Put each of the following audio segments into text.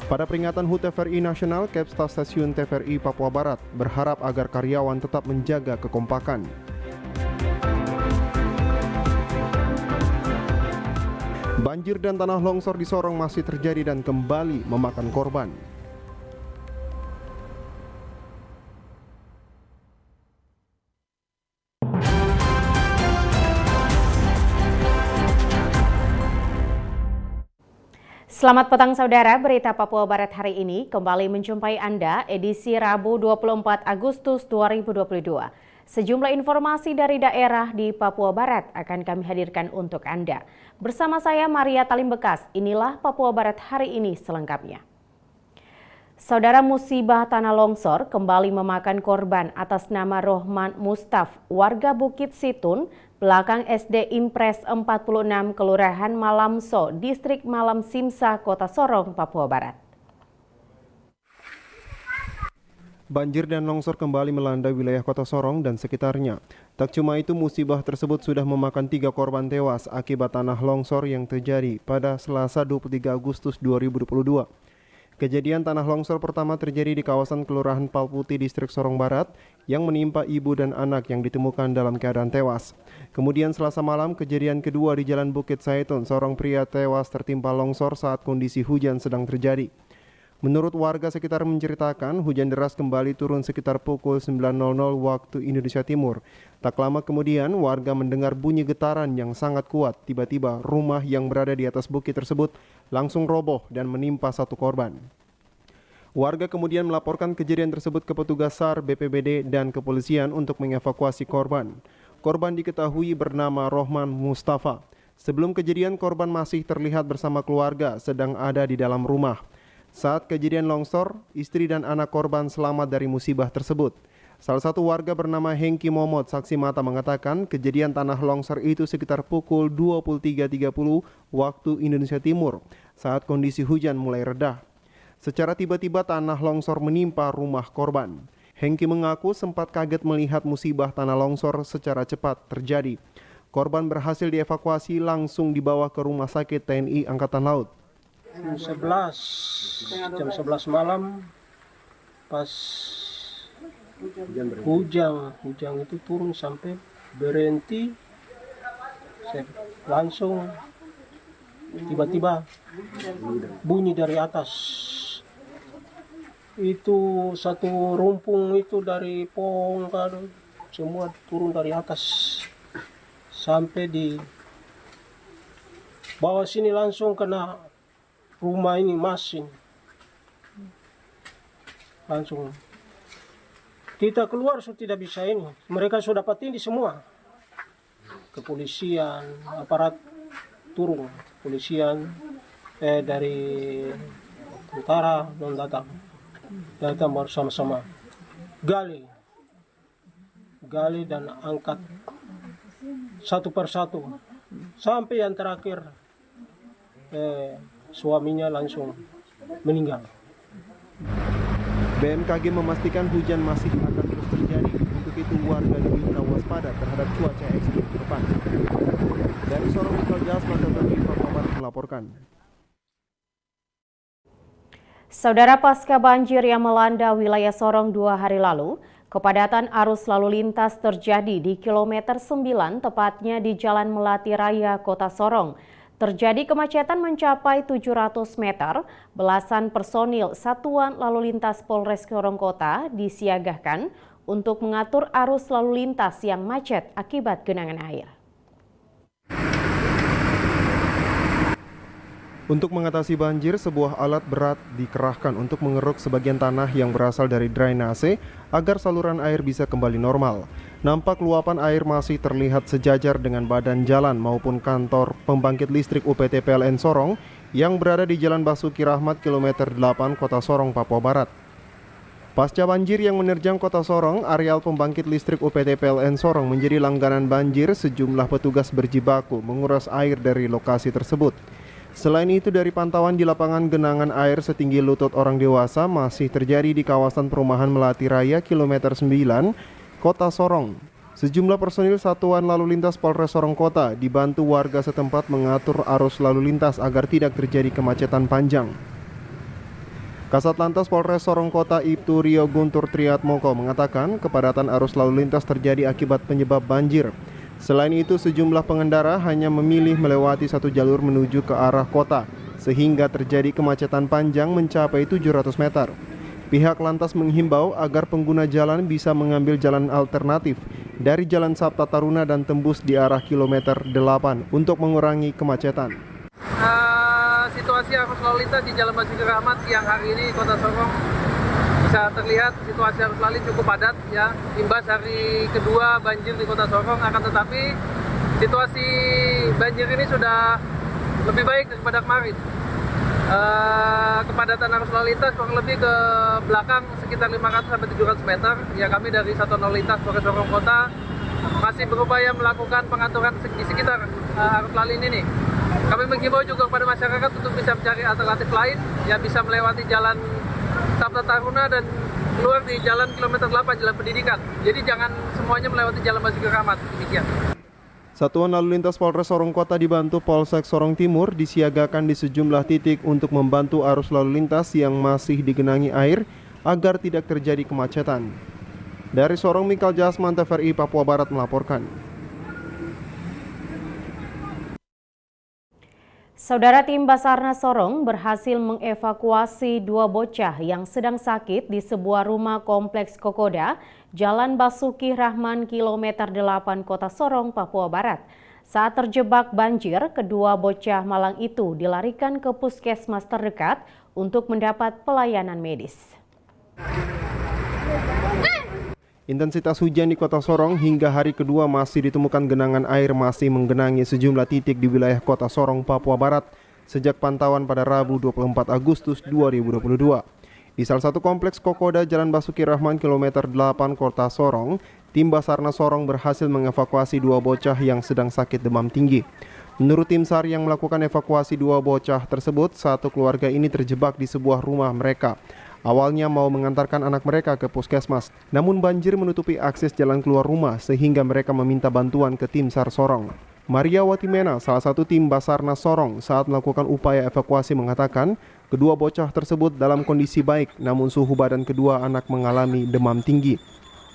Pada peringatan HUT TVRI Nasional, Kepstaf Stasiun TVRI Papua Barat berharap agar karyawan tetap menjaga kekompakan. Banjir dan tanah longsor di Sorong masih terjadi dan kembali memakan korban. Selamat petang saudara, berita Papua Barat hari ini kembali menjumpai Anda edisi Rabu 24 Agustus 2022. Sejumlah informasi dari daerah di Papua Barat akan kami hadirkan untuk Anda. Bersama saya Maria Talim Bekas, inilah Papua Barat hari ini selengkapnya. Saudara, musibah tanah longsor kembali memakan korban atas nama Rohman Mustaf, warga Bukit Situn, belakang SD Impres 46, Kelurahan Malamso, Distrik Malam Simsa, Kota Sorong, Papua Barat. Banjir dan longsor kembali melanda wilayah Kota Sorong dan sekitarnya. Tak cuma itu, musibah tersebut sudah memakan 3 korban tewas akibat tanah longsor yang terjadi pada Selasa 23 Agustus 2022. Kejadian tanah longsor pertama terjadi di kawasan Kelurahan Palputi, Distrik Sorong Barat, yang menimpa ibu dan anak yang ditemukan dalam keadaan tewas. Kemudian Selasa malam, kejadian kedua di Jalan Bukit Saitun, seorang pria tewas tertimpa longsor saat kondisi hujan sedang terjadi. Menurut warga sekitar menceritakan, hujan deras kembali turun sekitar pukul 9.00 waktu Indonesia Timur. Tak lama kemudian, warga mendengar bunyi getaran yang sangat kuat. Tiba-tiba, rumah yang berada di atas bukit tersebut langsung roboh dan menimpa satu korban. Warga kemudian melaporkan kejadian tersebut ke petugas SAR, BPBD, dan kepolisian untuk mengevakuasi korban. Korban diketahui bernama Rohman Mustafa. Sebelum kejadian, korban masih terlihat bersama keluarga sedang ada di dalam rumah. Saat kejadian longsor, istri dan anak korban selamat dari musibah tersebut. Salah satu warga bernama Hengki Momot, saksi mata, mengatakan kejadian tanah longsor itu sekitar pukul 23.30 waktu Indonesia Timur saat kondisi hujan mulai reda. Secara tiba-tiba tanah longsor menimpa rumah korban. Hengki mengaku sempat kaget melihat musibah tanah longsor secara cepat terjadi. Korban berhasil dievakuasi langsung dibawa ke Rumah Sakit TNI Angkatan Laut. Jam 11 malam pas hujan itu turun sampai berhenti, saya langsung tiba-tiba bunyi dari atas. Itu satu rumpung itu dari pohon semua turun dari atas sampai di bawah sini langsung kena rumah ini masing. Langsung kita keluar sudah tidak bisa ini. Mereka sudah dapat ini semua. Kepolisian, aparat turun. Kepolisian dari tentara non datang bersama-sama. Gali dan angkat satu persatu sampai yang terakhir suaminya langsung meninggal. BMKG memastikan hujan masih akan terus terjadi. Untuk itu warga diminta waspada terhadap cuaca ekstrim ke depan. Dari Sorong, Michael Jasman, TVRI Papua Barat melaporkan. Saudara, pasca banjir yang melanda wilayah Sorong 2 hari lalu, kepadatan arus lalu lintas terjadi di kilometer 9, tepatnya di Jalan Melati Raya, Kota Sorong. Terjadi kemacetan mencapai 700 meter, belasan personil Satuan Lalu Lintas Polres Sorong Kota disiagakan untuk mengatur arus lalu lintas yang macet akibat genangan air. Untuk mengatasi banjir, sebuah alat berat dikerahkan untuk mengeruk sebagian tanah yang berasal dari drainase agar saluran air bisa kembali normal. Nampak luapan air masih terlihat sejajar dengan badan jalan maupun kantor pembangkit listrik UPT PLN Sorong yang berada di Jalan Basuki Rahmat kilometer 8 Kota Sorong, Papua Barat. Pasca banjir yang menerjang Kota Sorong, areal pembangkit listrik UPT PLN Sorong menjadi langganan banjir. Sejumlah petugas berjibaku menguras air dari lokasi tersebut. Selain itu, dari pantauan di lapangan, genangan air setinggi lutut orang dewasa masih terjadi di kawasan perumahan Melati Raya kilometer 9, Kota Sorong. Sejumlah personil Satuan Lalu Lintas Polres Sorong Kota dibantu warga setempat mengatur arus lalu lintas agar tidak terjadi kemacetan panjang. Kasat Lantas Polres Sorong Kota Ibtu Rio Guntur Triatmoko mengatakan kepadatan arus lalu lintas terjadi akibat penyebab banjir. Selain itu, sejumlah pengendara hanya memilih melewati satu jalur menuju ke arah kota, sehingga terjadi kemacetan panjang mencapai 700 meter. Pihak Lantas menghimbau agar pengguna jalan bisa mengambil jalan alternatif dari Jalan Sabta Taruna dan tembus di arah kilometer 8 untuk mengurangi kemacetan. Situasi arus lalu lintas di Jalan Basuki Rahmat siang hari ini Kota Sorong bisa terlihat situasi arus lalu lintas cukup padat ya, imbas hari kedua banjir di Kota Sorong. Akan tetapi situasi banjir ini sudah lebih baik daripada kemarin. Kepadatan arus lalu lintas kurang lebih ke belakang sekitar 500 sampai 700 meter. Ya, kami dari Satuan Lalu Lintas Polres Sorong Kota masih berupaya melakukan pengaturan di sekitar arus lalu lintas ini. Kami menghimbau juga kepada masyarakat untuk bisa mencari alternatif lain, ya bisa melewati Jalan Sabta Taruna dan keluar di Jalan kilometer 8, Jalan Pendidikan. Jadi jangan semuanya melewati Jalan Basuki Rahmat. Demikian. Satuan Lalu Lintas Polres Sorong Kota dibantu Polsek Sorong Timur disiagakan di sejumlah titik untuk membantu arus lalu lintas yang masih digenangi air agar tidak terjadi kemacetan. Dari Sorong, Mikal Jasman, TVRI Papua Barat melaporkan. Saudara, tim Basarnas Sorong berhasil mengevakuasi 2 bocah yang sedang sakit di sebuah rumah kompleks Kokoda, Jalan Basuki Rahman, kilometer 8, Kota Sorong, Papua Barat. Saat terjebak banjir, kedua bocah malang itu dilarikan ke puskesmas terdekat untuk mendapat pelayanan medis. Intensitas hujan di Kota Sorong hingga hari kedua masih ditemukan genangan air masih menggenangi sejumlah titik di wilayah Kota Sorong, Papua Barat sejak pantauan pada Rabu 24 Agustus 2022. Di salah satu kompleks Kokoda Jalan Basuki Rahman kilometer 8 Kota Sorong, tim Basarnas Sorong berhasil mengevakuasi 2 bocah yang sedang sakit demam tinggi. Menurut tim SAR yang melakukan evakuasi 2 bocah tersebut, satu keluarga ini terjebak di sebuah rumah mereka. Awalnya mau mengantarkan anak mereka ke puskesmas, namun banjir menutupi akses jalan keluar rumah sehingga mereka meminta bantuan ke tim SAR Sorong. Maria Watimena, salah satu tim Basarnas Sorong, saat melakukan upaya evakuasi mengatakan kedua bocah tersebut dalam kondisi baik, namun suhu badan kedua anak mengalami demam tinggi.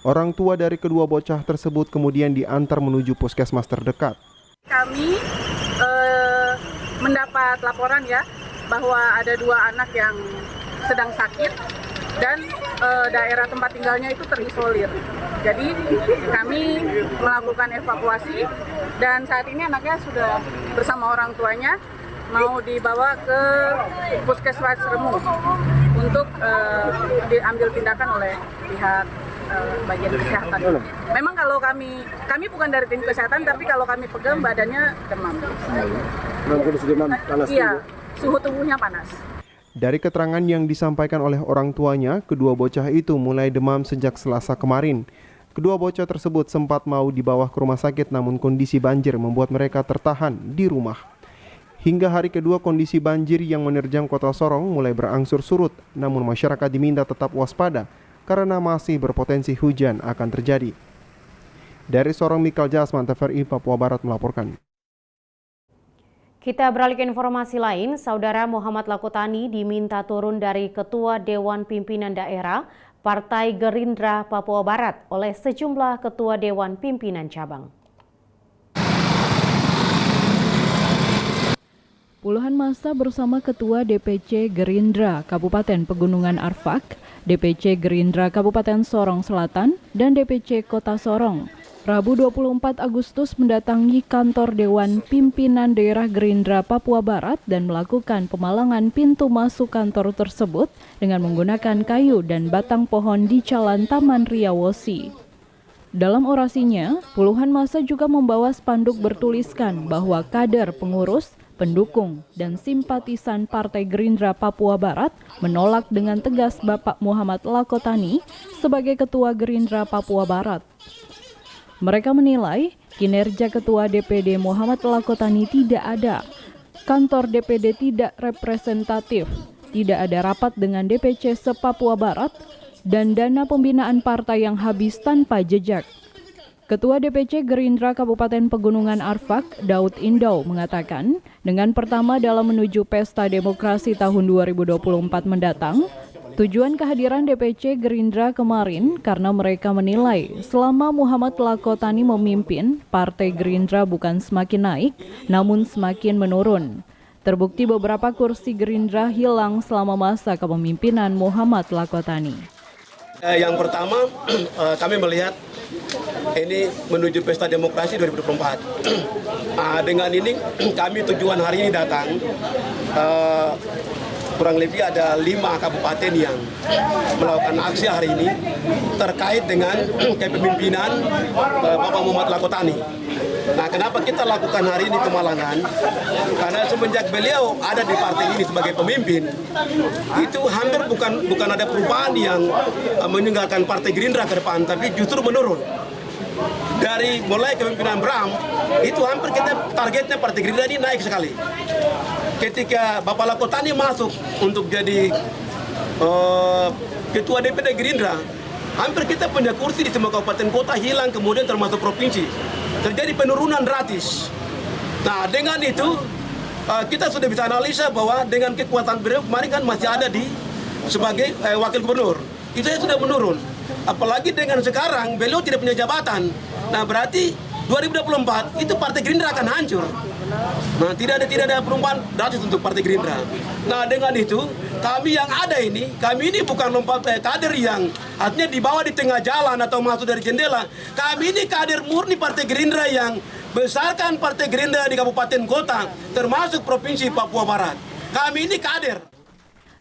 Orang tua dari kedua bocah tersebut kemudian diantar menuju puskesmas terdekat. Kami mendapat laporan ya bahwa ada 2 anak yang sedang sakit dan daerah tempat tinggalnya itu terisolir. Jadi kami melakukan evakuasi dan saat ini anaknya sudah bersama orang tuanya mau dibawa ke puskesmas Remu untuk diambil tindakan oleh pihak bagian kesehatan. Memang kalau kami bukan dari tim kesehatan, tapi kalau kami pegang badannya demam. Kondisi demam panas. Iya, suhu tubuhnya panas. Dari keterangan yang disampaikan oleh orang tuanya, kedua bocah itu mulai demam sejak Selasa kemarin. Kedua bocah tersebut sempat mau dibawa ke rumah sakit, namun kondisi banjir membuat mereka tertahan di rumah. Hingga hari kedua, kondisi banjir yang menerjang Kota Sorong mulai berangsur surut, namun masyarakat diminta tetap waspada karena masih berpotensi hujan akan terjadi. Dari Sorong, Mikal Jasman, TVRI Papua Barat melaporkan. Kita beralih ke informasi lain, Saudara Muhammad Lakotani diminta turun dari Ketua Dewan Pimpinan Daerah Partai Gerindra Papua Barat oleh sejumlah Ketua Dewan Pimpinan Cabang. Puluhan massa bersama Ketua DPC Gerindra Kabupaten Pegunungan Arfak, DPC Gerindra Kabupaten Sorong Selatan, dan DPC Kota Sorong Rabu 24 Agustus mendatangi kantor Dewan Pimpinan Daerah Gerindra Papua Barat dan melakukan pemalangan pintu masuk kantor tersebut dengan menggunakan kayu dan batang pohon di Jalan Taman Riawosi. Dalam orasinya, puluhan massa juga membawa spanduk bertuliskan bahwa kader pengurus, pendukung, dan simpatisan Partai Gerindra Papua Barat menolak dengan tegas Bapak Muhammad Lakotani sebagai Ketua Gerindra Papua Barat. Mereka menilai kinerja Ketua DPD Muhammad Lakotani tidak ada, kantor DPD tidak representatif, tidak ada rapat dengan DPC se-Papua Barat, dan dana pembinaan partai yang habis tanpa jejak. Ketua DPC Gerindra Kabupaten Pegunungan Arfak, Daud Indau, mengatakan, dengan pertama dalam menuju Pesta Demokrasi tahun 2024 mendatang, Tujuan kehadiran DPC Gerindra kemarin karena mereka menilai selama Muhammad Lakotani memimpin, Partai Gerindra bukan semakin naik, namun semakin menurun. Terbukti beberapa kursi Gerindra hilang selama masa kepemimpinan Muhammad Lakotani. Yang pertama, kami melihat ini menuju pesta demokrasi 2024. Dengan ini kami tujuan hari ini datang, kurang lebih ada 5 kabupaten yang melakukan aksi hari ini terkait dengan kepemimpinan Bapak Muhammad Lakotani. Nah, kenapa kita lakukan hari ini kemalangan? Karena semenjak beliau ada di partai ini sebagai pemimpin, itu hampir bukan ada perubahan yang menyegarkan Partai Gerindra ke depan, tapi justru menurun. Dari mulai kepemimpinan Bram, itu hampir kita targetnya Partai Gerindra ini naik sekali. Ketika Bapak Lakotani masuk untuk jadi Ketua DPD Gerindra, hampir kita punya kursi di semua kabupaten kota hilang, kemudian termasuk provinsi. Terjadi penurunan drastis. Nah, dengan itu kita sudah bisa analisa bahwa dengan kekuatan beliau kemarin kan masih ada sebagai wakil gubernur. Itu sudah menurun. Apalagi dengan sekarang beliau tidak punya jabatan. Nah, berarti 2024 itu Partai Gerindra akan hancur. Nah, tidak ada perubahan drastis untuk Partai Gerindra. Nah, dengan itu kami yang ada ini, kami ini bukan kader yang artinya dibawa di tengah jalan atau masuk dari jendela. Kami ini kader murni Partai Gerindra yang besarkan Partai Gerindra di kabupaten kota, termasuk Provinsi Papua Barat. Kami ini kader.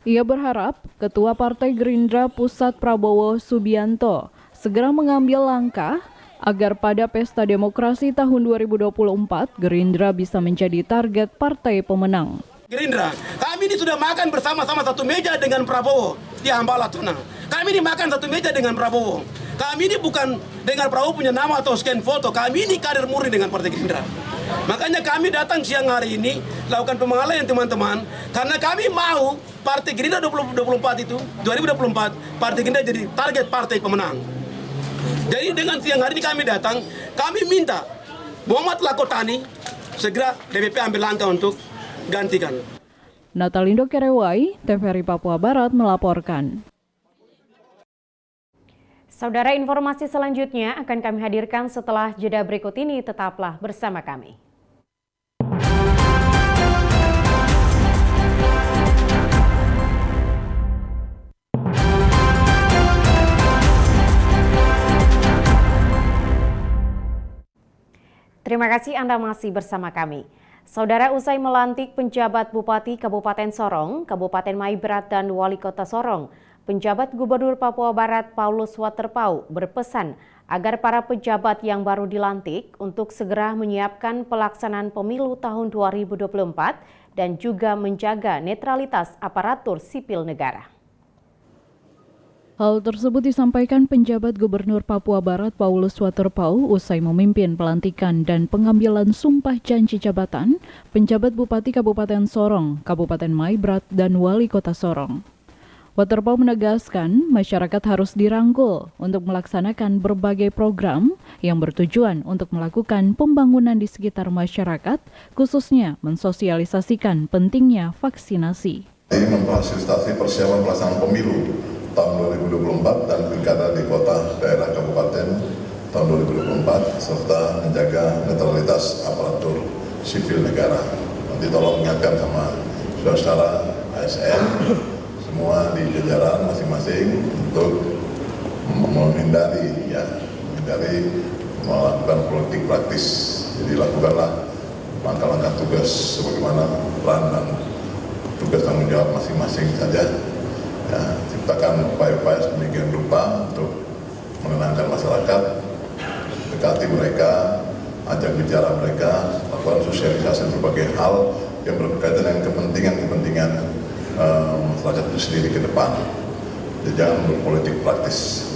Ia berharap Ketua Partai Gerindra Pusat Prabowo Subianto segera mengambil langkah agar pada pesta demokrasi tahun 2024 Gerindra bisa menjadi target partai pemenang. Gerindra, kami ini sudah makan bersama-sama satu meja dengan Prabowo di Hambalatona. Kami ini makan satu meja dengan Prabowo. Kami ini bukan dengan Prabowo punya nama atau scan foto. Kami ini kader murni dengan Partai Gerindra. Makanya kami datang siang hari ini lakukan pengalaman teman-teman karena kami mau Partai Gerindra 2024 Partai Gerindra jadi target partai pemenang. Jadi dengan siang hari ini kami datang, kami minta Muhammad Lakotani segera DPP ambil langkah untuk gantikan. Natalindo Kerewai, TVRI Papua Barat melaporkan. Saudara, informasi selanjutnya akan kami hadirkan setelah jeda berikut ini. Tetaplah bersama kami. Terima kasih Anda masih bersama kami. Saudara, usai melantik penjabat Bupati Kabupaten Sorong, Kabupaten Maibrat dan Wali Kota Sorong, penjabat Gubernur Papua Barat Paulus Waterpau berpesan agar para pejabat yang baru dilantik untuk segera menyiapkan pelaksanaan pemilu tahun 2024 dan juga menjaga netralitas aparatur sipil negara. Hal tersebut disampaikan penjabat Gubernur Papua Barat Paulus Waterpau usai memimpin pelantikan dan pengambilan sumpah janji jabatan penjabat Bupati Kabupaten Sorong, Kabupaten Maibrat, dan Wali Kota Sorong. Waterpau menegaskan masyarakat harus dirangkul untuk melaksanakan berbagai program yang bertujuan untuk melakukan pembangunan di sekitar masyarakat, khususnya mensosialisasikan pentingnya vaksinasi. Memfasilitasi persiapan pelaksanaan pemilu tahun 2024 dan pilkada di kota, daerah, kabupaten tahun 2024 serta menjaga netralitas aparatur sipil negara. Nanti tolong ingatkan sama saudara-saudara ASN semua di jajaran masing-masing untuk menghindari melakukan politik praktis. Jadi lakukanlah langkah-langkah tugas sebagaimana peran dan tugas tanggung jawab masing-masing saja. Ya, ciptakan upaya-upaya sedemikian rupa untuk menenangkan masyarakat, dekati mereka, ajak bicara mereka, lakukan sosialisasi berbagai hal yang berkaitan dengan kepentingan masyarakat itu sendiri ke depan. Jadi jangan berpolitik praktis.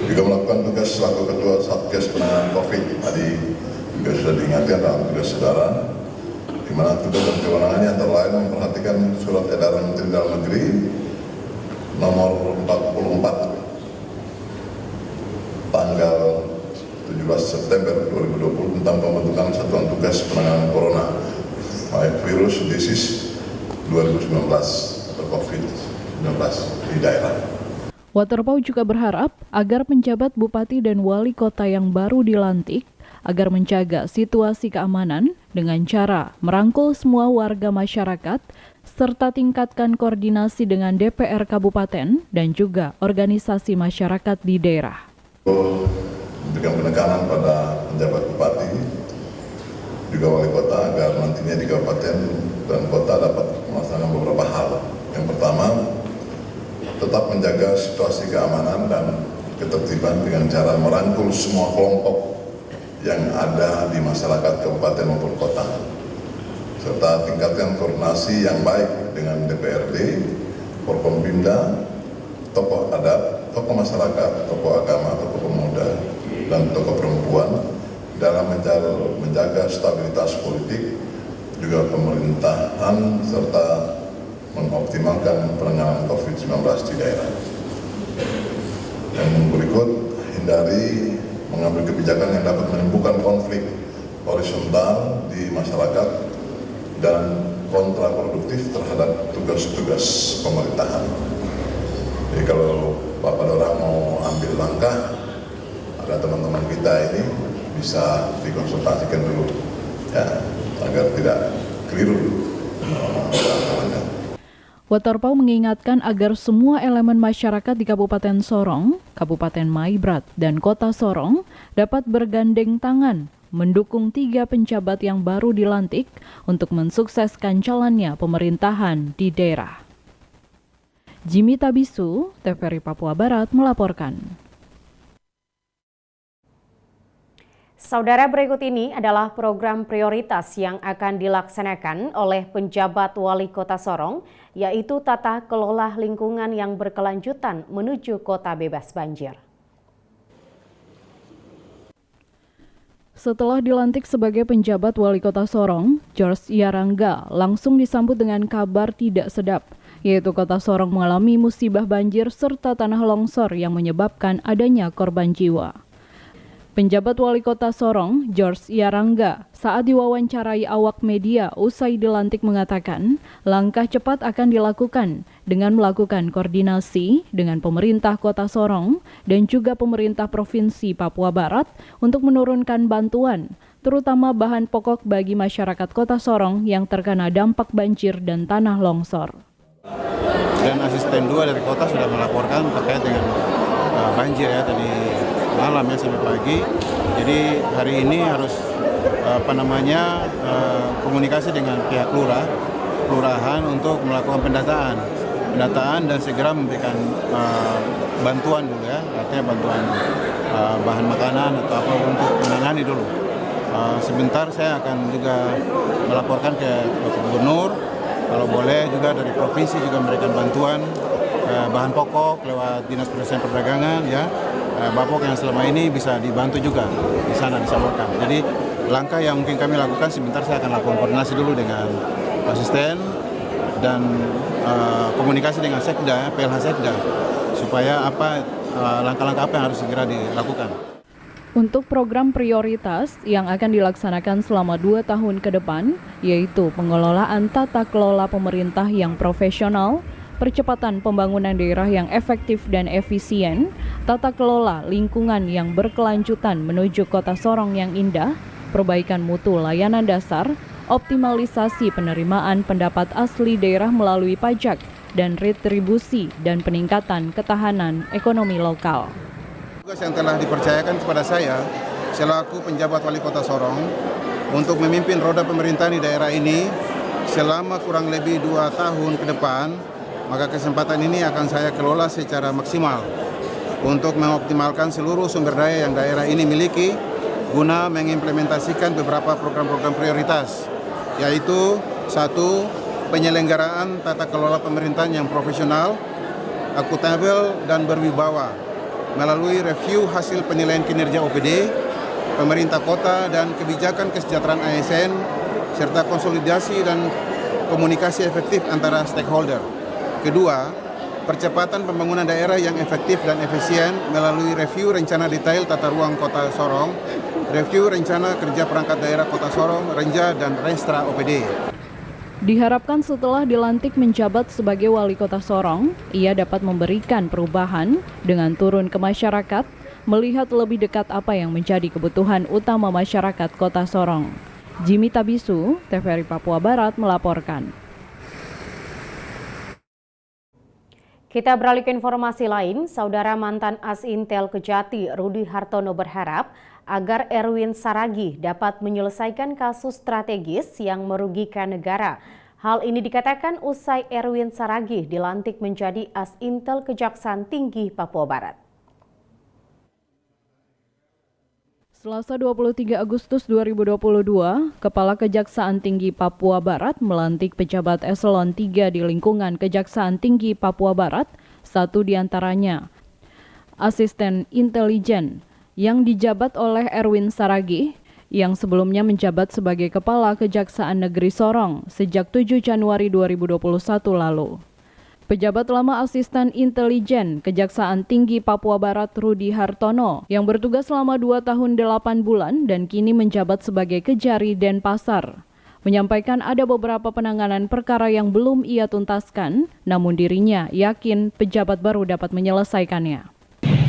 Juga melakukan tugas selaku Ketua Satgas Penanganan COVID tadi juga sudah diingatkan dalam tugas saudara, di mana tugas dan kewenangannya antara lain memperhatikan surat edaran Menteri Dalam Negeri nomor 44 tanggal 17 September 2020 tentang pembentukan Satuan Tugas Penanganan Corona Virus Disease 2019 atau COVID. di daerah. Waterpau juga berharap agar penjabat bupati dan wali kota yang baru dilantik agar menjaga situasi keamanan dengan cara merangkul semua warga masyarakat serta tingkatkan koordinasi dengan DPR kabupaten dan juga organisasi masyarakat di daerah. Memberikan penekanan pada penjabat bupati, juga wali kota agar nantinya di kabupaten dan kota dapat melaksanakan beberapa hal. Yang pertama, tetap menjaga situasi keamanan dan ketertiban dengan cara merangkul semua kelompok yang ada di masyarakat kabupaten maupun kota, serta tingkatkan koordinasi yang baik dengan DPRD, Forkompimda, tokoh adat, tokoh masyarakat, tokoh agama, tokoh pemuda, dan tokoh perempuan dalam menjaga stabilitas politik, juga pemerintahan, serta mengoptimalkan penanganan COVID-19 di daerah. Yang berikut, hindari mengambil kebijakan yang dapat menimbulkan konflik horizontal di masyarakat dan kontraproduktif terhadap tugas-tugas pemerintahan. Jadi kalau Bapak Lurah mau ambil langkah, ada teman-teman kita ini bisa dikonsultasikan dulu, ya, agar tidak keliru langkah-langkah. Waterpau mengingatkan agar semua elemen masyarakat di Kabupaten Sorong, Kabupaten Maibrat, dan Kota Sorong dapat bergandeng tangan mendukung 3 penjabat yang baru dilantik untuk mensukseskan jalannya pemerintahan di daerah. Jimmy Tabisu, TVRI Papua Barat melaporkan. Saudara, berikut ini adalah program prioritas yang akan dilaksanakan oleh penjabat wali kota Sorong, yaitu tata kelola lingkungan yang berkelanjutan menuju kota bebas banjir. Setelah dilantik sebagai penjabat wali kota Sorong, George Yarangga langsung disambut dengan kabar tidak sedap, yaitu kota Sorong mengalami musibah banjir serta tanah longsor yang menyebabkan adanya korban jiwa. Penjabat wali kota Sorong, George Yarangga, saat diwawancarai awak media usai dilantik mengatakan, langkah cepat akan dilakukan dengan melakukan koordinasi dengan pemerintah kota Sorong dan juga pemerintah Provinsi Papua Barat untuk menurunkan bantuan, terutama bahan pokok bagi masyarakat kota Sorong yang terkena dampak banjir dan tanah longsor. Dan asisten 2 dari kota sudah melaporkan terkait dengan banjir ya tadi malam ya sampai pagi. Jadi hari ini harus komunikasi dengan pihak kelurahan untuk melakukan pendataan dan segera memberikan bantuan dulu ya, artinya bantuan bahan makanan atau apa untuk menangani dulu. Sebentar saya akan juga melaporkan ke Bapak Gubernur, kalau boleh juga dari provinsi juga memberikan bantuan bahan pokok lewat Dinas Perindustrian Perdagangan ya. Bapok yang selama ini bisa dibantu juga di sana disalurkan. Jadi langkah yang mungkin kami lakukan sebentar saya akan lakukan koordinasi dulu dengan asisten dan komunikasi dengan Sekda, PLH Sekda, supaya langkah-langkah apa yang harus segera dilakukan. Untuk program prioritas yang akan dilaksanakan selama 2 tahun ke depan, yaitu pengelolaan tata kelola pemerintah yang profesional, percepatan pembangunan daerah yang efektif dan efisien, tata kelola lingkungan yang berkelanjutan menuju kota Sorong yang indah, perbaikan mutu layanan dasar, optimalisasi penerimaan pendapat asli daerah melalui pajak, dan retribusi dan peningkatan ketahanan ekonomi lokal. Tugas yang telah dipercayakan kepada saya selaku penjabat wali kota Sorong untuk memimpin roda pemerintahan di daerah ini selama kurang lebih 2 tahun ke depan, maka kesempatan ini akan saya kelola secara maksimal untuk mengoptimalkan seluruh sumber daya yang daerah ini miliki guna mengimplementasikan beberapa program-program prioritas, yaitu 1. Penyelenggaraan tata kelola pemerintahan yang profesional, akuntabel, dan berwibawa melalui review hasil penilaian kinerja OPD, pemerintah kota, dan kebijakan kesejahteraan ASN, serta konsolidasi dan komunikasi efektif antara stakeholder. 2. Percepatan pembangunan daerah yang efektif dan efisien melalui review rencana detail tata ruang kota Sorong, review rencana kerja perangkat daerah kota Sorong, Renja, dan Restra OPD. Diharapkan setelah dilantik menjabat sebagai wali kota Sorong, ia dapat memberikan perubahan dengan turun ke masyarakat, melihat lebih dekat apa yang menjadi kebutuhan utama masyarakat kota Sorong. Jimmy Tabisu, TVRI Papua Barat melaporkan. Kita beralih ke informasi lain, Saudara mantan As-Intel Kejati Rudi Hartono berharap agar Erwin Saragih dapat menyelesaikan kasus strategis yang merugikan negara. Hal ini dikatakan usai Erwin Saragih dilantik menjadi As-Intel Kejaksaan Tinggi Papua Barat. Selasa 23 Agustus 2022, Kepala Kejaksaan Tinggi Papua Barat melantik pejabat eselon 3 di lingkungan Kejaksaan Tinggi Papua Barat, satu diantaranya asisten intelijen yang dijabat oleh Erwin Saragih, yang sebelumnya menjabat sebagai Kepala Kejaksaan Negeri Sorong sejak 7 Januari 2021 lalu. Pejabat lama asisten intelijen Kejaksaan Tinggi Papua Barat Rudi Hartono yang bertugas selama 2 tahun 8 bulan dan kini menjabat sebagai Kejari Denpasar, menyampaikan ada beberapa penanganan perkara yang belum ia tuntaskan, namun dirinya yakin pejabat baru dapat menyelesaikannya.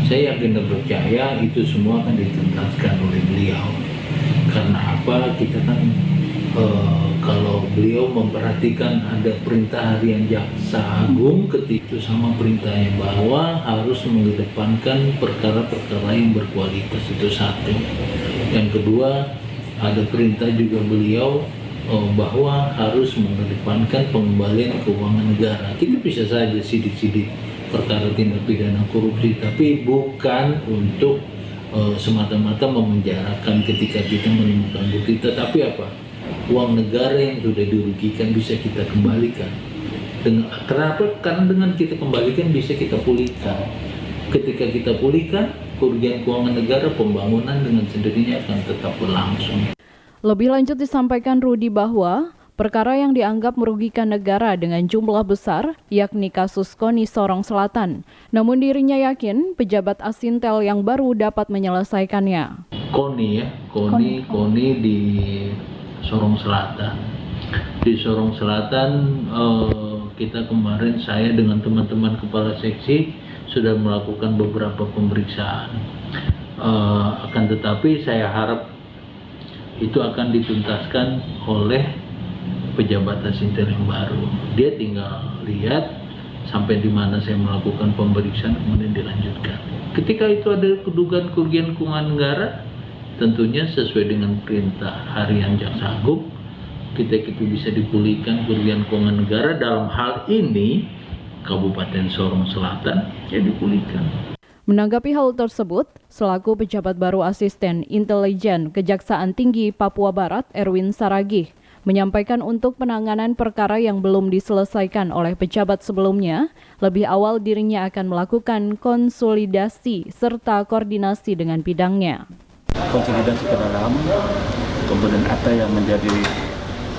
Saya yakin dan percaya itu semua akan dituntaskan oleh beliau. Karena apa? Kita kan kalau beliau memperhatikan ada perintah harian Jaksa Agung ketika itu sama perintahnya bahwa harus mengedepankan perkara-perkara yang berkualitas, itu satu. Yang kedua, ada perintah juga beliau bahwa harus mengedepankan pengembalian keuangan negara. Kita bisa saja sidik-sidik perkara tindak pidana korupsi, tapi bukan untuk semata-mata memenjarakan ketika kita menemukan bukti, tetapi apa? Uang negara yang sudah dirugikan bisa kita kembalikan. Kenapa? Karena dengan kita kembalikan bisa kita pulihkan. Ketika kita pulihkan, kerugian keuangan negara, pembangunan dengan sendirinya akan tetap berlangsung. Lebih lanjut disampaikan Rudi bahwa perkara yang dianggap merugikan negara dengan jumlah besar, yakni kasus KONI Sorong Selatan. Namun dirinya yakin pejabat As-Intel yang baru dapat menyelesaikannya. KONI di Sorong Selatan. Di Sorong Selatan kita kemarin saya dengan teman-teman kepala seksi sudah melakukan beberapa pemeriksaan. Akan tetapi saya harap itu akan dituntaskan oleh pejabat As-Intel yang baru. Dia tinggal lihat sampai di mana saya melakukan pemeriksaan kemudian dilanjutkan. Ketika itu ada kedugaan kerugian keuangan negara, tentunya sesuai dengan perintah harian Jaksa Agung, kita bisa dipulihkan kerugian keuangan negara. Dalam hal ini Kabupaten Sorong Selatan ya dipulihkan. Menanggapi hal tersebut, selaku pejabat baru asisten intelijen Kejaksaan Tinggi Papua Barat Erwin Saragih menyampaikan untuk penanganan perkara yang belum diselesaikan oleh pejabat sebelumnya, lebih awal dirinya akan melakukan konsolidasi serta koordinasi dengan bidangnya. Konsolidasi ke dalam, kemudian apa yang menjadi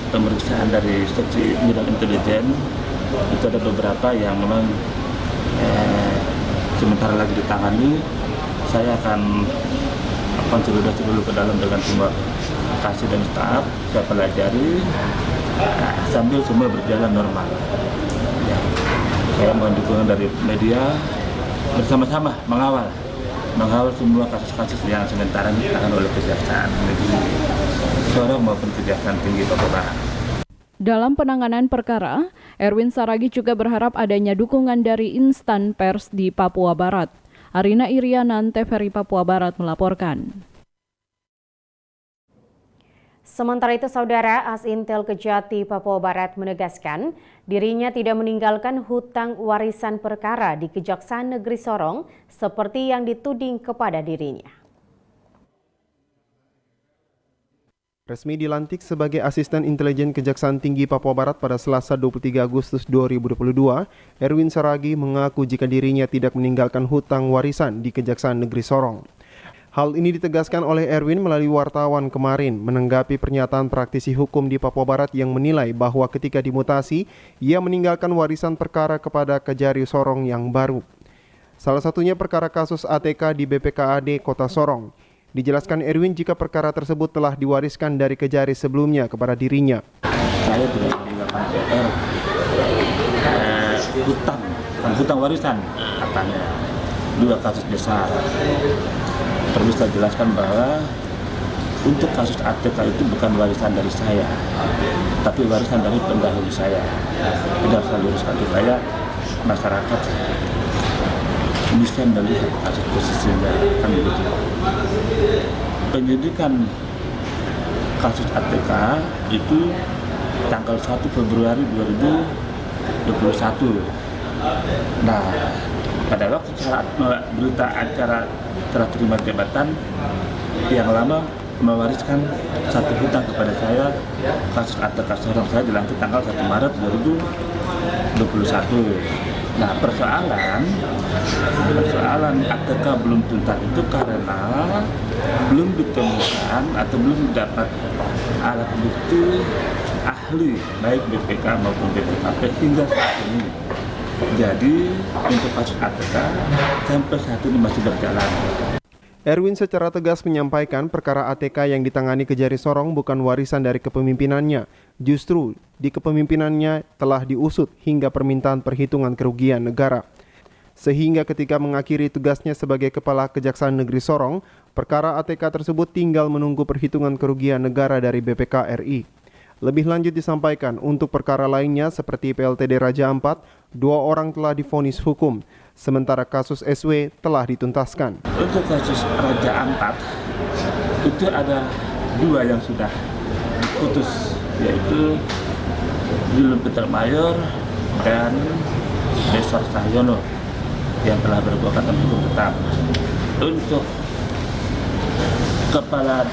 pemeriksaan dari seksi bidang intelijen, itu ada beberapa yang memang sementara lagi ditangani. Saya akan konsolidasi dulu ke dalam dengan semua kasih dan staf, saya pelajari sambil semua berjalan normal. Ya. Saya mohon dukungan dari media bersama-sama mengawal semua kasus-kasus yang sementara ditangani oleh Kejaksaan Negeri Sorong maupun Kejaksaan Tinggi Papua Barat. Dalam penanganan perkara, Erwin Saragih juga berharap adanya dukungan dari instan pers di Papua Barat. Arina Irianan, TVRI Papua Barat melaporkan. Sementara itu, Saudara, As-Intel Kejati Papua Barat menegaskan dirinya tidak meninggalkan hutang warisan perkara di Kejaksaan Negeri Sorong seperti yang dituding kepada dirinya. Resmi dilantik sebagai Asisten Intelijen Kejaksaan Tinggi Papua Barat pada Selasa 23 Agustus 2022, Erwin Saragih mengaku jika dirinya tidak meninggalkan hutang warisan di Kejaksaan Negeri Sorong. Hal ini ditegaskan oleh Erwin melalui wartawan kemarin menanggapi pernyataan praktisi hukum di Papua Barat yang menilai bahwa ketika dimutasi, ia meninggalkan warisan perkara kepada Kejari Sorong yang baru. Salah satunya perkara kasus ATK di BPKAD Kota Sorong. Dijelaskan Erwin jika perkara tersebut telah diwariskan dari Kejari sebelumnya kepada dirinya. Saya tidak meninggalkan PR hutang warisan katanya, 2 kasus besar. Perlu saya jelaskan bahwa untuk kasus ATK itu bukan warisan dari saya, tapi warisan dari pendahulu saya. Tidak saya luruskan supaya masyarakat bisa melihat kasus posisinya, kan begitu. Penyidikan kasus ATK itu tanggal 1 Februari 2021. Nah, pada waktu berita acara serah terima jabatan, yang lama mewariskan satu hutang kepada saya, kasus ATK Sorong saya dilantik tanggal 1 Maret 2021. Nah, persoalan ATK belum tuntas itu karena belum ditemukan atau belum dapat alat bukti ahli baik BPK maupun BPKP hingga saat ini. Jadi untuk kasus ATK sampai saat ini masih berjalan. Erwin secara tegas menyampaikan perkara ATK yang ditangani Kejari Sorong bukan warisan dari kepemimpinannya. Justru di kepemimpinannya telah diusut hingga permintaan perhitungan kerugian negara. Sehingga ketika mengakhiri tugasnya sebagai Kepala Kejaksaan Negeri Sorong, perkara ATK tersebut tinggal menunggu perhitungan kerugian negara dari BPK RI. Lebih lanjut disampaikan, untuk perkara lainnya seperti PLTD Raja Ampat, 2 orang telah divonis hukum, sementara kasus SW telah dituntaskan. Untuk kasus Raja Ampat, itu ada 2 yang sudah diputus, yaitu William Peter Mayor dan Besar Cahyono yang telah berkekuatan hukum tetap. Untuk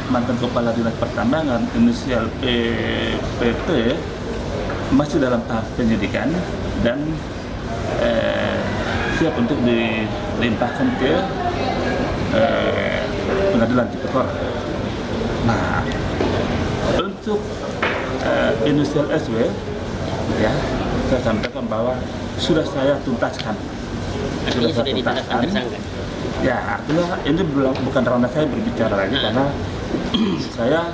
mantan kepala dinas pertambangan inisial PP masih dalam tahap penyidikan dan siap untuk dilimpahkan ke pengadilan tipikor. Nah, untuk inisial SW, ya, saya sampaikan bahwa sudah saya tuntaskan. Artinya sudah ditetapkan tersangka? Ya, artinya ini bukan ranah saya berbicara lagi karena saya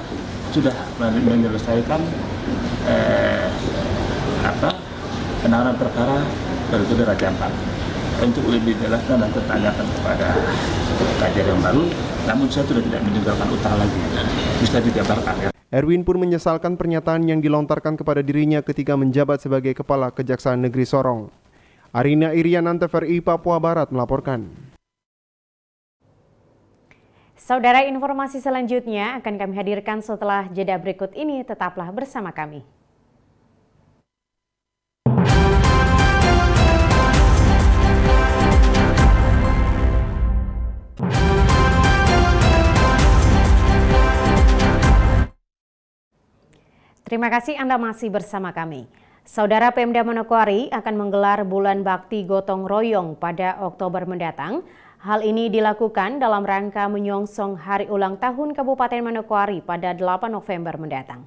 sudah menyelesaikan penanganan perkara PLTD Raja Ampat. Untuk lebih jelasnya nanti tanyakan kepada kajian yang baru, namun saya sudah tidak meninggalkan utang lagi, bisa dijabarkan ya. Erwin pun menyesalkan pernyataan yang dilontarkan kepada dirinya ketika menjabat sebagai Kepala Kejaksaan Negeri Sorong. Arina Irian, TVRI Papua Barat melaporkan. Saudara, informasi selanjutnya akan kami hadirkan setelah jeda berikut ini. Tetaplah bersama kami. Terima kasih Anda masih bersama kami. Saudara, Pemda Manokwari akan menggelar Bulan Bakti Gotong Royong pada Oktober mendatang. Hal ini dilakukan dalam rangka menyongsong Hari Ulang Tahun Kabupaten Manokwari pada 8 November mendatang.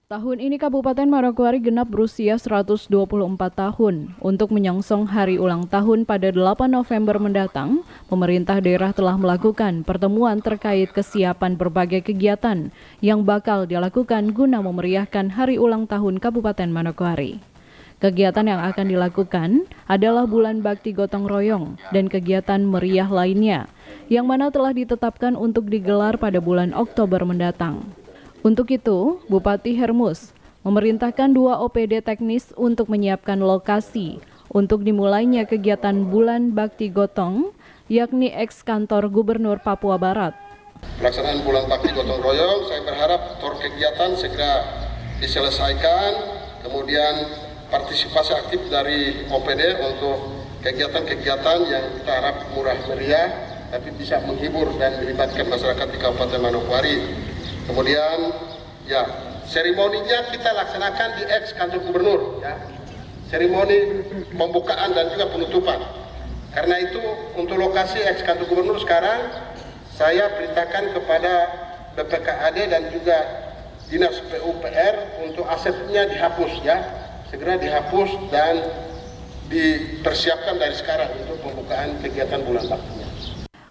Tahun ini Kabupaten Manokwari genap berusia 124 tahun. Untuk menyongsong Hari Ulang Tahun pada 8 November mendatang, pemerintah daerah telah melakukan pertemuan terkait kesiapan berbagai kegiatan yang bakal dilakukan guna memeriahkan Hari Ulang Tahun Kabupaten Manokwari. Kegiatan yang akan dilakukan adalah Bulan Bakti Gotong Royong dan kegiatan meriah lainnya, yang mana telah ditetapkan untuk digelar pada bulan Oktober mendatang. Untuk itu, Bupati Hermus memerintahkan 2 OPD teknis untuk menyiapkan lokasi untuk dimulainya kegiatan Bulan Bakti Gotong, yakni eks kantor Gubernur Papua Barat. Pelaksanaan Bulan Bakti Gotong Royong, saya berharap kegiatan segera diselesaikan, kemudian partisipasi aktif dari OPD untuk kegiatan-kegiatan yang kita harap murah meriah, tapi bisa menghibur dan melibatkan masyarakat di Kabupaten Manokwari. Kemudian, ya, seremoninya kita laksanakan di eks kantor gubernur, ya, seremoni pembukaan dan juga penutupan. Karena itu, untuk lokasi eks kantor gubernur sekarang, saya perintahkan kepada BPKAD dan juga Dinas PUPR untuk asetnya dihapus, ya, segera dihapus dan dipersiapkan dari sekarang untuk pembukaan kegiatan bulan baktinya.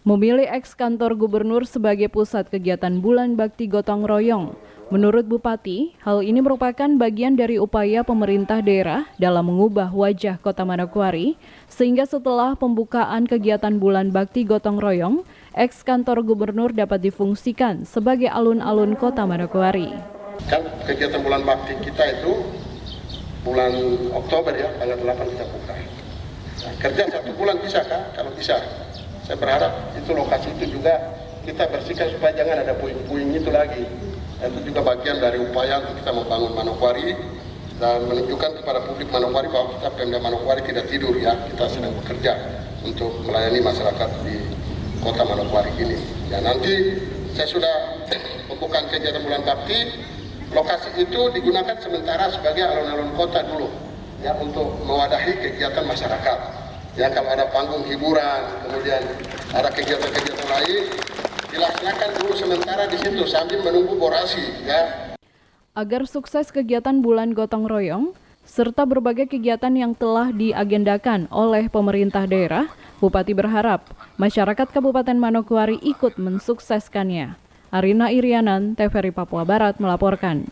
Memilih eks kantor gubernur sebagai pusat kegiatan Bulan Bakti Gotong Royong Menurut Bupati, hal ini merupakan bagian dari upaya pemerintah daerah dalam mengubah wajah Kota Manokwari, sehingga setelah pembukaan kegiatan Bulan Bakti Gotong Royong, eks-kantor gubernur dapat difungsikan sebagai alun-alun Kota Manokwari. Kan kegiatan Bulan Bakti kita itu bulan Oktober ya, tanggal 8 kita buka. Nah, kerja 1 bulan bisa kah? Kalau bisa, saya berharap itu lokasi itu juga kita bersihkan supaya jangan ada puing-puing itu lagi. Itu juga bagian dari upaya untuk kita membangun Manokwari dan menunjukkan kepada publik Manokwari bahwa kita Pemda Manokwari tidak tidur ya, kita sedang bekerja untuk melayani masyarakat di Kota Manokwari ini. Ya, nanti saya sudah membuka kegiatan Bulan Bakti, lokasi itu digunakan sementara sebagai alun-alun kota dulu ya, untuk mewadahi kegiatan masyarakat. Ya, kalau ada panggung hiburan, kemudian ada kegiatan-kegiatan lain, dilaksanakan dulu sementara di situ sambil menunggu orasi ya. Agar sukses kegiatan Bulan Gotong Royong serta berbagai kegiatan yang telah diagendakan oleh pemerintah daerah, Bupati berharap masyarakat Kabupaten Manokwari ikut mensukseskannya. Arina Irianan, TVRI Papua Barat melaporkan.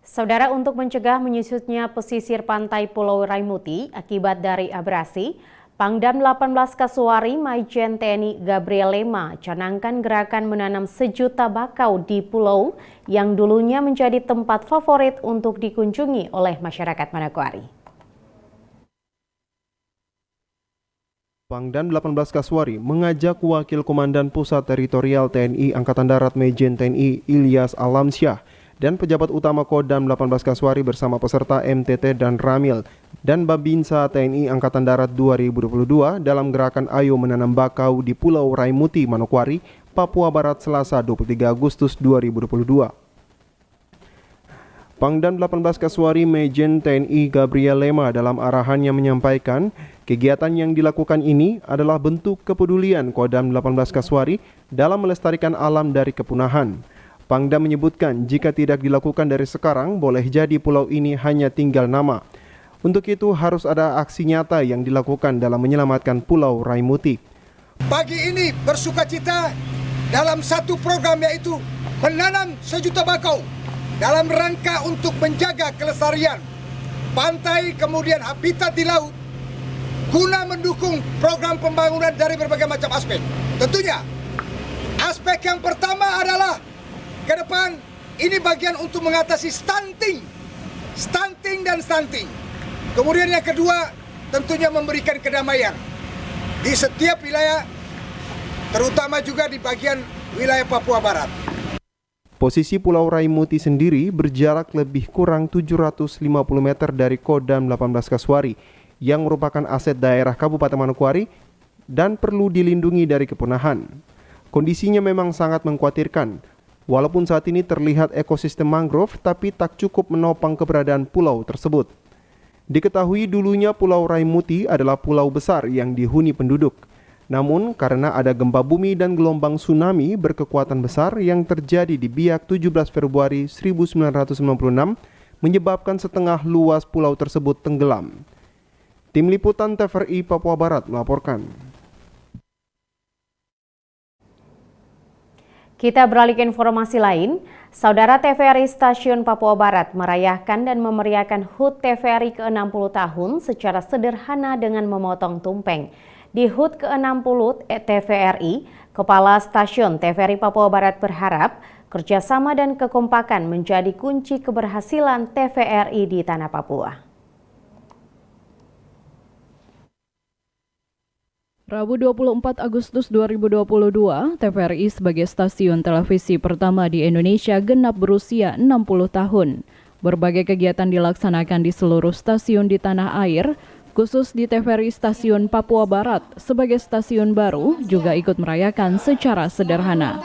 Saudara, untuk mencegah menyusutnya pesisir pantai Pulau Raimuti akibat dari abrasi, Pangdam 18 Kasuari Maijen TNI Gabriel Lema canangkan gerakan menanam 1 juta bakau di pulau yang dulunya menjadi tempat favorit untuk dikunjungi oleh masyarakat Manokwari. Pangdam 18 Kasuari mengajak Wakil Komandan Pusat Teritorial TNI Angkatan Darat Maijen TNI Ilyas Alamsyah dan pejabat utama Kodam 18 Kasuari bersama peserta MTT dan Ramil dan Babinsa TNI Angkatan Darat 2022 dalam gerakan Ayo Menanam Bakau di Pulau Raimuti, Manokwari, Papua Barat, Selasa 23 Agustus 2022. Pangdam 18 Kasuari Maijen TNI Gabriel Lema dalam arahannya menyampaikan kegiatan yang dilakukan ini adalah bentuk kepedulian Kodam 18 Kasuari dalam melestarikan alam dari kepunahan. Pangdam menyebutkan jika tidak dilakukan dari sekarang, boleh jadi pulau ini hanya tinggal nama. Untuk itu harus ada aksi nyata yang dilakukan dalam menyelamatkan Pulau Raimuti. Pagi ini bersukacita dalam satu program, yaitu menanam 1 juta bakau dalam rangka untuk menjaga kelestarian pantai kemudian habitat di laut guna mendukung program pembangunan dari berbagai macam aspek. Tentunya aspek yang pertama adalah ke depan ini bagian untuk mengatasi stunting dan stunting. Kemudian yang kedua tentunya memberikan kedamaian di setiap wilayah, terutama juga di bagian wilayah Papua Barat. Posisi Pulau Raimuti sendiri berjarak lebih kurang 750 meter dari Kodam 18 Kasuari yang merupakan aset daerah Kabupaten Manokwari dan perlu dilindungi dari kepunahan. Kondisinya memang sangat mengkhawatirkan. Walaupun saat ini terlihat ekosistem mangrove, tapi tak cukup menopang keberadaan pulau tersebut. Diketahui dulunya Pulau Raimuti adalah pulau besar yang dihuni penduduk. Namun karena ada gempa bumi dan gelombang tsunami berkekuatan besar yang terjadi di Biak 17 Februari 1996 menyebabkan setengah luas pulau tersebut tenggelam. Tim Liputan TVRI Papua Barat melaporkan. Kita beralih ke informasi lain. Saudara, TVRI Stasiun Papua Barat merayakan dan memeriahkan HUT TVRI ke-60 tahun secara sederhana dengan memotong tumpeng. Di HUT ke-60 TVRI, Kepala Stasiun TVRI Papua Barat berharap kerjasama dan kekompakan menjadi kunci keberhasilan TVRI di tanah Papua. Rabu 24 Agustus 2022, TVRI sebagai stasiun televisi pertama di Indonesia genap berusia 60 tahun. Berbagai kegiatan dilaksanakan di seluruh stasiun di tanah air, khusus di TVRI Stasiun Papua Barat sebagai stasiun baru juga ikut merayakan secara sederhana.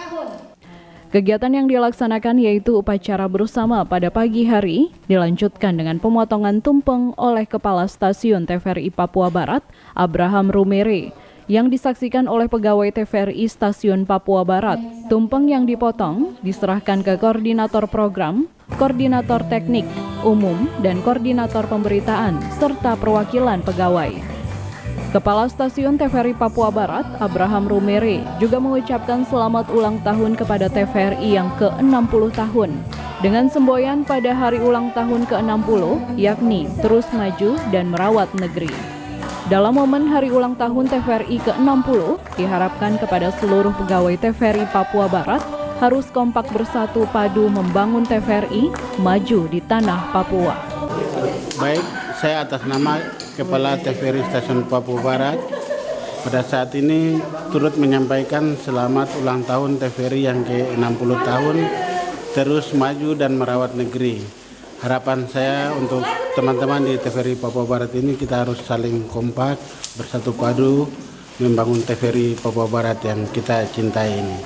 Kegiatan yang dilaksanakan yaitu upacara bersama pada pagi hari, dilanjutkan dengan pemotongan tumpeng oleh Kepala Stasiun TVRI Papua Barat, Abraham Rumere, yang disaksikan oleh pegawai TVRI Stasiun Papua Barat. Tumpeng yang dipotong diserahkan ke koordinator program, koordinator teknik, umum, dan koordinator pemberitaan, serta perwakilan pegawai. Kepala Stasiun TVRI Papua Barat, Abraham Rumere, juga mengucapkan selamat ulang tahun kepada TVRI yang ke-60 tahun. Dengan semboyan pada hari ulang tahun ke-60, yakni terus maju dan merawat negeri. Dalam momen hari ulang tahun TVRI ke-60, diharapkan kepada seluruh pegawai TVRI Papua Barat harus kompak bersatu padu membangun TVRI maju di tanah Papua. Baik, saya atas nama Kepala TVRI Stasiun Papua Barat pada saat ini turut menyampaikan selamat ulang tahun TVRI yang ke-60 tahun terus maju dan merawat negeri. Harapan saya untuk teman-teman di TVRI Papua Barat ini kita harus saling kompak, bersatu padu membangun TVRI Papua Barat yang kita cintai ini.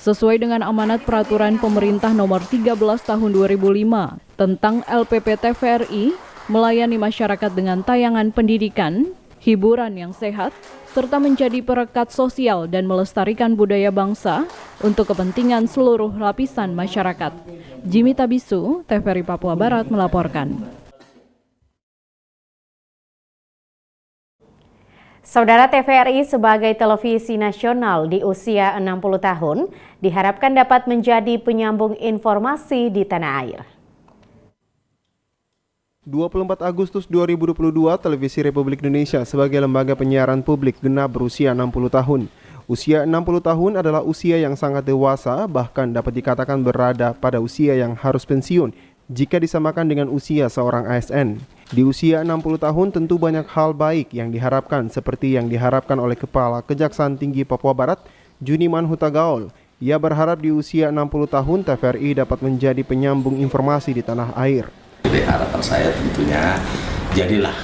Sesuai dengan amanat peraturan pemerintah nomor 13 tahun 2005 tentang LPP TVRI, melayani masyarakat dengan tayangan pendidikan, hiburan yang sehat, serta menjadi perekat sosial dan melestarikan budaya bangsa untuk kepentingan seluruh lapisan masyarakat. Jimmy Tabisu, TVRI Papua Barat melaporkan. Saudara, TVRI sebagai televisi nasional di usia 60 tahun diharapkan dapat menjadi penyambung informasi di tanah air. 24 Agustus 2022, Televisi Republik Indonesia sebagai lembaga penyiaran publik genap berusia 60 tahun. Usia 60 tahun adalah usia yang sangat dewasa, bahkan dapat dikatakan berada pada usia yang harus pensiun jika disamakan dengan usia seorang ASN. Di usia 60 tahun tentu banyak hal baik yang diharapkan seperti yang diharapkan oleh Kepala Kejaksaan Tinggi Papua Barat, Juniman Huta Gaol. Ia berharap di usia 60 tahun TVRI dapat menjadi penyambung informasi di tanah air. Jadi harapan saya tentunya jadilah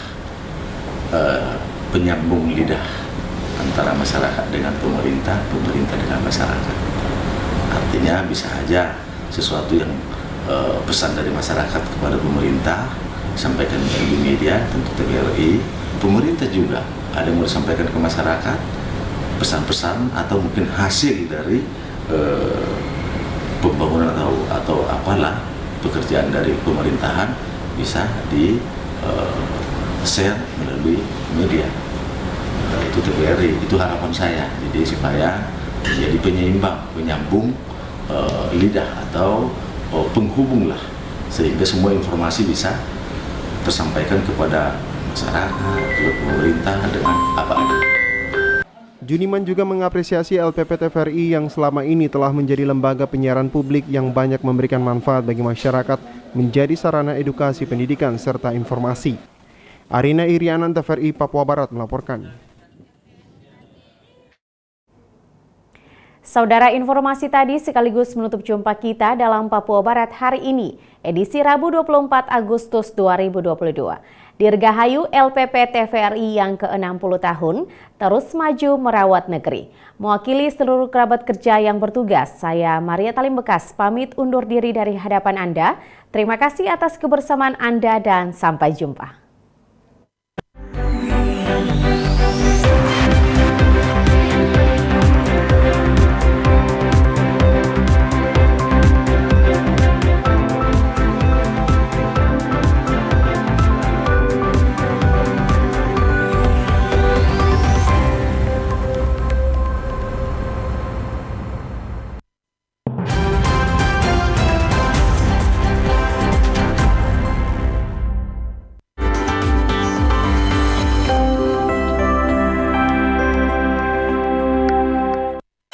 penyambung lidah antara masyarakat dengan pemerintah, pemerintah dengan masyarakat. Artinya bisa aja sesuatu yang pesan dari masyarakat kepada pemerintah sampaikan melalui media, tentu TVRI. Pemerintah juga ada yang mau disampaikan ke masyarakat, pesan-pesan atau mungkin hasil dari pembangunan atau apalah pekerjaan dari pemerintahan bisa di share melalui media. Itu TVRI, itu harapan saya. Jadi supaya menjadi penyeimbang, penyambung lidah atau penghubung lah, sehingga semua informasi bisa tersampaikan kepada masyarakat, ke pemerintah dengan apa adanya. Juniman juga mengapresiasi LPP TVRI yang selama ini telah menjadi lembaga penyiaran publik yang banyak memberikan manfaat bagi masyarakat, menjadi sarana edukasi pendidikan serta informasi. Arina Irianan, TVRI Papua Barat melaporkan. Saudara, informasi tadi sekaligus menutup jumpa kita dalam Papua Barat hari ini, edisi Rabu 24 Agustus 2022. Dirgahayu LPP TVRI yang ke-60 tahun terus maju merawat negeri. Mewakili seluruh kerabat kerja yang bertugas, saya Maria Talim Bekas pamit undur diri dari hadapan Anda. Terima kasih atas kebersamaan Anda dan sampai jumpa.